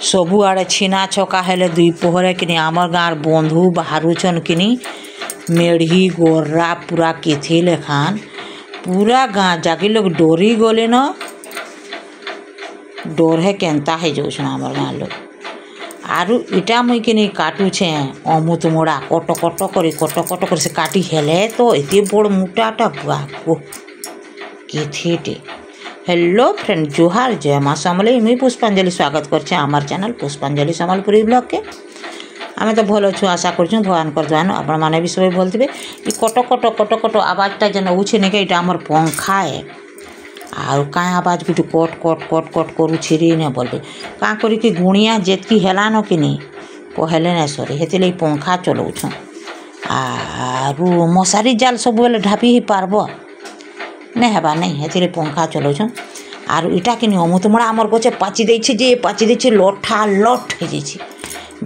सबुआड़े छिना छका हेले दुई पोहरे किनी आमर गाँव बंधु बाहरुछन किनी मेढ़ी गोर्रा पूरा केथे लेखान पूरा गाँ जाके लोग डोरी गले न डोर है केन्ता है जो आमर गाँ लोग आरु इटा मुई किनी काटुछे अमृत मोड़ा कट कट कर से काटी हेले तो एते बड़ मोटाटा बुआ को केथेटे। हेलो फ्रेंड जोहार जय माँ समले मुई पुष्पांजलि स्वागत करछे आमार चैनल पुष्पांजलि सम्बलपुरी ब्लॉग के। आमे तो भल अच्छु आशा करछुँ भगवान कर दयान आपण माने भी सब भल थिबे। ई कट कट आवाजटा जेन होउछे नेके इटा हमर पंखा है आउ का आवाज गुटु कट कट कट कट करूछि रे ने बोलबे का करी कि गुणिया जेतकी हेलानो कि नहीं कहले ना सरी हेतिले पंखा चलाउछुँ आरु मशारी जाल सब बेले ढापी ही पारबो नहीं हेबा नहीं हेतिले पंखा चलाउछुँ आरु इटा कि अमृतमड़ा आमर गचे पाची देछे लठा लठ हो जाइए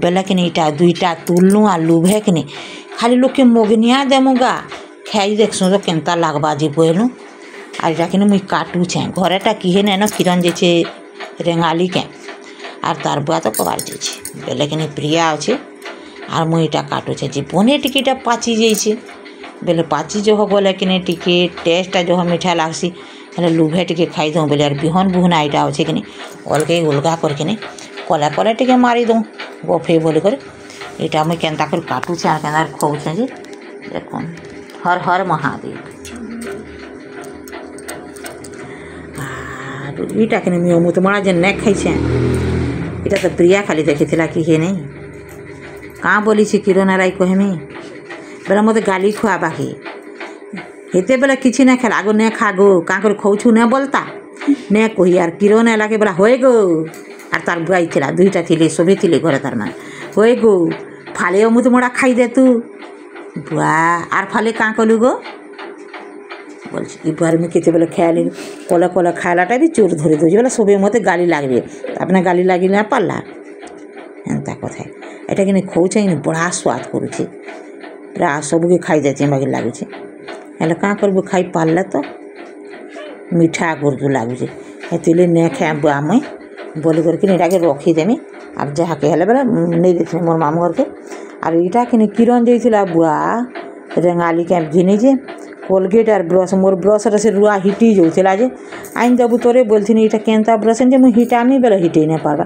बेले कि इटा दुईटा तुलनु आ लुभे कि खाली लोक के मगनिया देमुगा खाई देखसुँ तो केन्ता लागबा जी बोलूँ आर इटा कि मुई काटुछे घरेटा किहे न किरण जे रेंगाली के आर तार बुआ तो कबार जाइए बेले कि प्रिया अच्छे आर मुई इटा काटुछे जीवने टिकेटा पाची जाइए बेले पाची जो गले कि टिके टेस्टा जो मीठा लागसी हेल्ले लुभे टिके खाई दूँ बेले बिहन बुहना इटा अच्छे कि अलगे उलगा करके कले कले टिके मारी दूँ गफे बोली कर इटा मुई केन्ता कर काटुछे आर केन्ता खोउछे जे देखुन हर हर महादेव इटा कि मुई अमृतमड़ा जे नहीं खाइछे इटा तो प्रिया खाली देखी कि हे नहीं कहाँ बोली किरण राय कहमी बेला मत गाली खुआबा कि हेते बेला किसी ना खेल आगो ने खागो कहाँ कर खौछु ने बोलता ने कही यार किरण एला के बेला होए गो आर तार बुआई थिला दुईटा थिले सभी थिले घरे तार मान होए गो फाले अमृतमड़ा खाई दे तू बुआ आर फाले कहाँ कलु गो बोल बुआर में केते बेले खेयाली कले कले खालाटा भी चोर धरे दूजे बेला सबे मत गाली लागबे अपना गाली लागिले ना पारला एंता कथा एटा कि खौछे कि बड़ा स्वाद करुछे पूरा सबके खाई देते बाकी लगुचे हेल्ले क्या करबू खाई पारले तो मीठा गुरदु लगुचे हेतिले ने खाए बुआ मुई बोली करके इटा के रखीदेमी अब जहाँ के हेल्ले बेले नहीं देखे मोर मामू घर के आर इटा कि किरण जाइला बुआ रेंगाली के घिनी जे कोलगेट आर ब्रश मोर ब्रश से रुआ हिटी जाऊला जे आईन देबू तोरे बोलथिन इटा केन्ता ब्रश जे मुई हिटामी बेले हिटे नहीं पारबा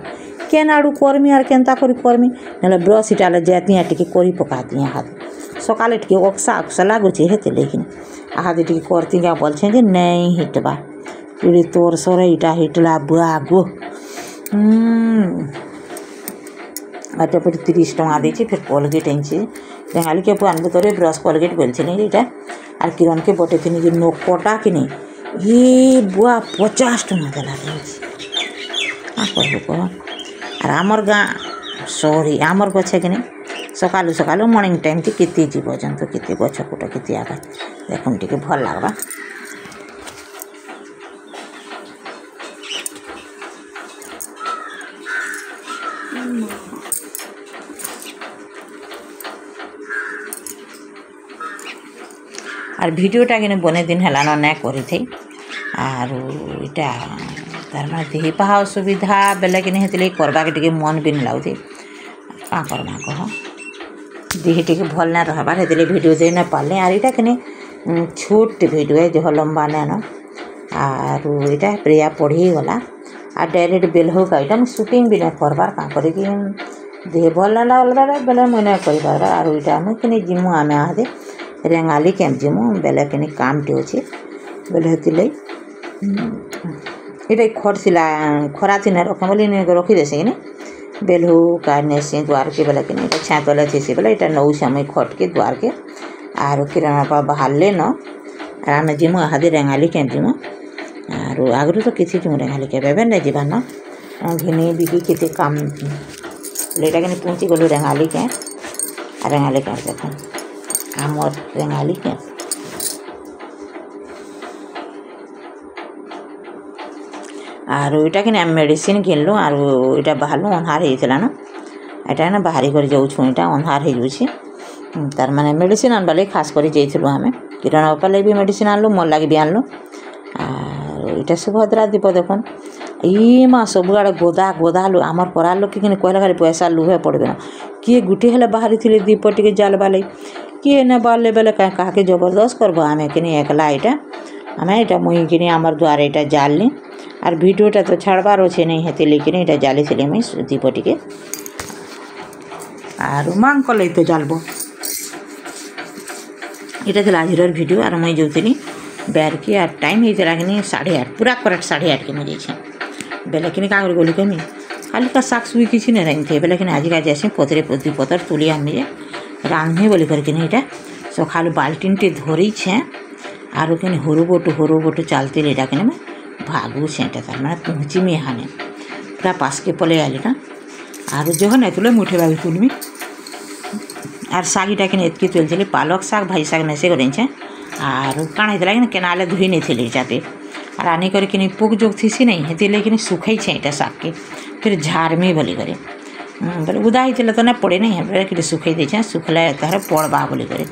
केन आड़ू करमी आर केन्ता करी करमी ना ब्रश इटाले जाती टिके करी पकाती हाथ सकाले टिके अक्सा अक्सा लगुचे हेते लेकिन हाथ टिके करती क्या बोलछे जे नहीं हिटबा पूरी तोर सरे इटा हिटला बुआ गो आटा पर 30 टका देछि फिर कोलगेट आनछि रेंगाली के आनबो तोरे ब्रश कोलगेट बोलछे नहीं इटा आर किरण के बटे थिनी जे नोकटा कि ये बुआ 50 टका देला आ करबो कह आर आमर गाँ सॉरी आमर गछे कि सकालू सकालू मॉर्निंग टाइम टी केते जीव जंतु केते गछ कुट केते आगा देखम टिके भल लागबा आर भिडियोटा कि बने दिन है ना करी थी आर इटा तार माने देह पाहा असुविधा बेले कि हेतिले करबा के टिके मन भी नहीं लगुथी का करमा कह देह टिके भल ना रहबार हेतिले वीडियो दे ना पाले आर इटा कि छोट वीडियो है जो लंबा ना न आर इटा प्रिया पढ़ी गला आर डायरेक्ट बेल होगा इटा मैं शूटिंग भी नहीं करबार का करे कि देह भल ना लगला बेले मैं नहीं कर पार आर इटा मैं कि जिमु आमे आदे रेंगाली कैंप जिमु बेले कि काम टे अच्छे बेले हेतिले इटा खट सिला खरा थी रखे बोली रखी देसे कि बेलू काटने से द्वार के बेला कि छातले थे बेला इटा नौ समय खट के द्वार के आर किरण बाहर ले न आम जिमु हादे रेंगाली कैंप जिमु आर आगु तो किसी जिमु रेंगाली कैंप एवं नहीं जीवार न घिनी बिकी केते काम लेटा कि पहुँची गलु रेंगाली कैंप रेंगाली कैंप देख आमर रेंगाली कैंप आर इटा कि मेडिसिन किनलु आर इटा बाहरलु अंधार होता न एटा ना बाहरी कर जाऊँ इटा अंधार हो तार माने मेडिसिन आनबा लगे खास कर जाइलु आम किरण बापा लगे भी मेडिसिन आनलु मोर लगे भी आनलु आर इटा सुभद्रा दीप देखुन ई माँ सबुआड़े गोदा गोदा लो आमर परार लोक कि कहला खाली पैसा लुहे पड़बे ना किए गुटे हेले बाहरी थे दीप टे जाल बाले किए ना बाले बेले क्या जबरदस्त करब आम कि एकला यहाँ आम यहाँ मुई कि आमर द्वार यहाँ जालनी और भिडियोटा तो छाड़बार अच्छे नहीं हेते लेकिन यहाँ जाली थी मुई दीप टे और मांग कल तो जालब यहाँ थी आज भिडियो और मुई जो बेर की और टाइम होता कि 8:30 पूरा करेक्ट 8:30 के मुझे बेले कि क्या गली कमी खाली का साग सुई किसी नहीं रही थे बेले कि आज जैसे पतरे पति पतर तुली आमी रांधे बोली करके यहाँ सकाल बाल्टीन टे धरी छे और कि हरु बोटू चलते यहाँ कि भागू छे तार मैं पहुँची मी यहाँ पूरा पास के पले आली ना और जो नहीं तुले मुठे भागी तुलमी और शागीटा कि एतकी तुलती पालक शाग भाई शाग नहीं से कर और काण होता कि केनाले धुई नहीं थी जाते और आनी करके पुक जोग थी नहीं हेती लेकिन सुखई छे यहाँ शाग के फिर झारमी बोली करे बोले उदा होता तो ना पड़े नहीं है कि सुखई दे सुखला तार पड़वा बोली करे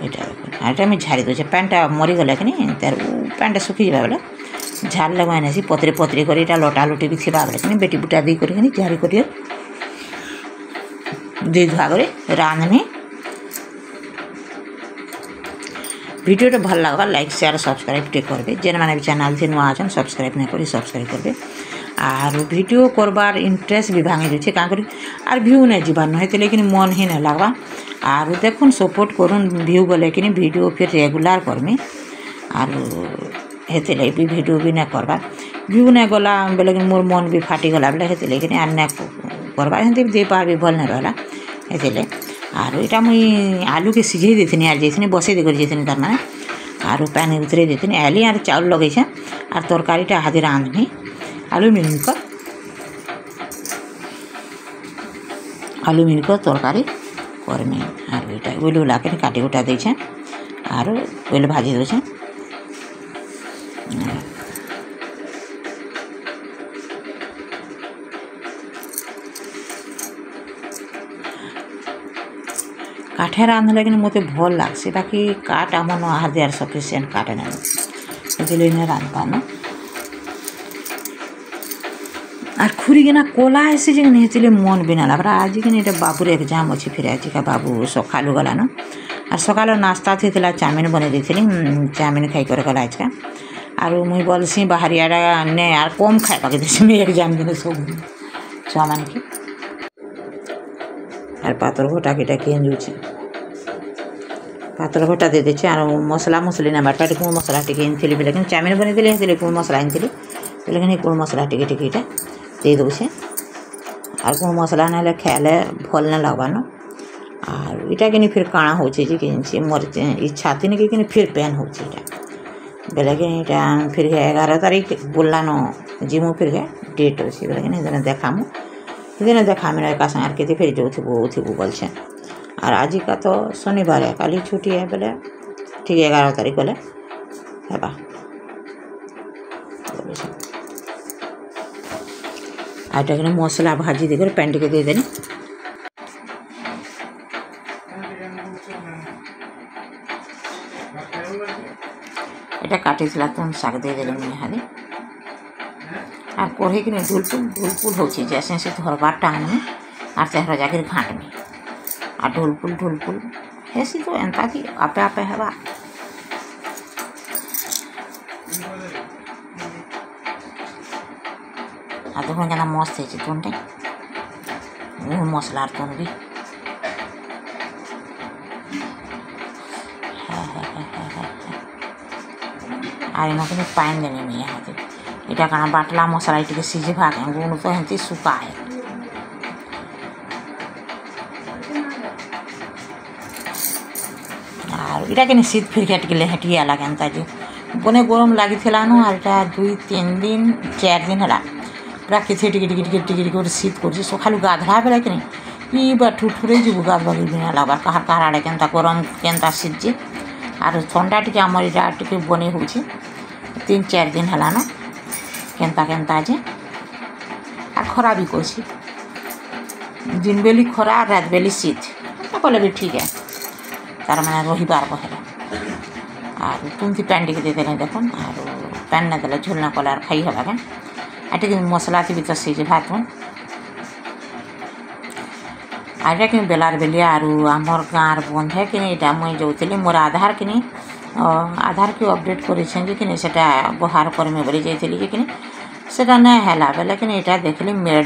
यहाँ मुझे झाड़ी दूचे पैंटा मरीगला कि तार पैंटा सुखी जा बेले झाड़ लगे सी पतरे पतरे कर लटा लुटी भी थी बेले कि बेटी बुटा दी कर झाड़ी कर दुई धुआ कर रांधनी भिडियो भल लगवा लाइक शेयर सब्सक्राइब टे करबे जेन माने भी चैनल थी नुआ आछन सब्सक्राइब नहीं करी सब्सक्राइब करबे और भिडियो करबार इंटरेस्ट भी भांगी जाए क्या करी और व्यू नहीं जीवार नहीं लेकिन मन ही नहीं लगवा और देखुन सपोर्ट करूँ व्यू गले कि भिडियो फिर रेगुलर करमी और हेते लगे भी भिडियो भी नहीं करवा व्यू नहीं गला बेले मोर मन भी फाटीगला बेले हेते लेकिन आर नहीं करवा हेती देह भी भल नहीं रहा हेते और यहाँ मुई आलू के सिझे देती आर जाइए बसई देकर तार मैंने और पैन उतरे देती आली और चाउल लगे और तरकारीटा हाथी रांधनी आलू मिलकर तरकारी करमी और यहाँ उल उला के काटी कुटा दे और उल भाजी दे काठे रांधले कि मत भल लगसी बाकी काट आम आहार दियार सफिसीयेंट काटे ना नहीं रांध पाना और खुरी किना कोला ऐसी जगह नहीं मन भी ना लगा आज कि ये बाबूर एग्जाम अच्छी फिर आज का बाबू सकालू गलान और सकाल नाश्ता थी चाउमिन बन दी चाउमिन खाई कर गला आज का और मुई बोलसी बाहरिया ने यार कम खाइबा के देसी मुझे एग्जाम दिन सब छुआ की और पातर घोटा किटा केन जुचे पातर घोटा दे देछे और मसला मसली ना बाटा टिक मसला टिके इनथिली लेकिन चाउमिन बने दिले हेतिले कोन मसला इनथिली लेकिन कोन मसला टिके टिकेटा दे दोछे और कोन मसला ना ले खाले भल ना लगबानो और इटा के फिर काणा होचे जे कि मोर इच्छा थी कि फिर पेन होचे इटा बेले कि इटा फिर 11 तारीख बोलानो जिमु फिर डेट होचे बेले कि देखामु दिन देखा मेरा एक संगार के फिर जो थी बोल और आज का तो शनिवार है कल छुट्टी है बोले ठीक 11 तारीख बोले है आटा के मसला भाजी देकर पैंट के दे देनी এটা কাটিছিলা তুন শাক দিয়ে দিলাম ইহাদি আর কড়াই কিনে ঢুলপুল হচ্ছে जैसे से धरबार टांगनी और चेहरा जाकर घाटनी और ढुलपुल हेसी तो एंता थी आपे आपे हेबा আর তখন কেন মস্ত হয়েছে তুনটাই মশলার তুন भी আর এনে কিন্তু পাইন দেনি নি হাতে এটা কারণ বাটলা মশলা এটিকে সিঝে ভাগ গুণ তো হেঁতে শুকায় আর এটা কেন শীত ফিরকে টিকে হেঁটিয়া লাগে এনতা যে বনে গরম লাগিছিলা ন আর এটা 2-3 দিন 4 দিন হলা पूरा किथे टिके टिके टिके टिके टिके शीत कर सकालू गाधरा बेला कि नहीं बा ठुठुरे जीव गाधवाई बिना लगवार कहार कहार आड़े केनता गरम केनता सीजे और ठंडा टी आमर यहाँ टी बने हो 3-4 दिन है न केनता केनता जे आ खरा भी करसी दिन बेली खरा और रात बेली शीत कले भी ठीक है तार मैंने रहीबार कहला और तुमती पैंटी के दे देने देखो और पैन नहीं देले झोल ना कले खाई हवा के आटे कि मसला थी तो सीजे भात में आटा कि बेलार बेलिया आरु आमर गाँव बंद है कि इटा मुई जाऊली मोर आधार कि आधार की अपडेट कर बाहर करमे बोली जाइली कि नहीं नहीं है बेले कि इटा देखली मेड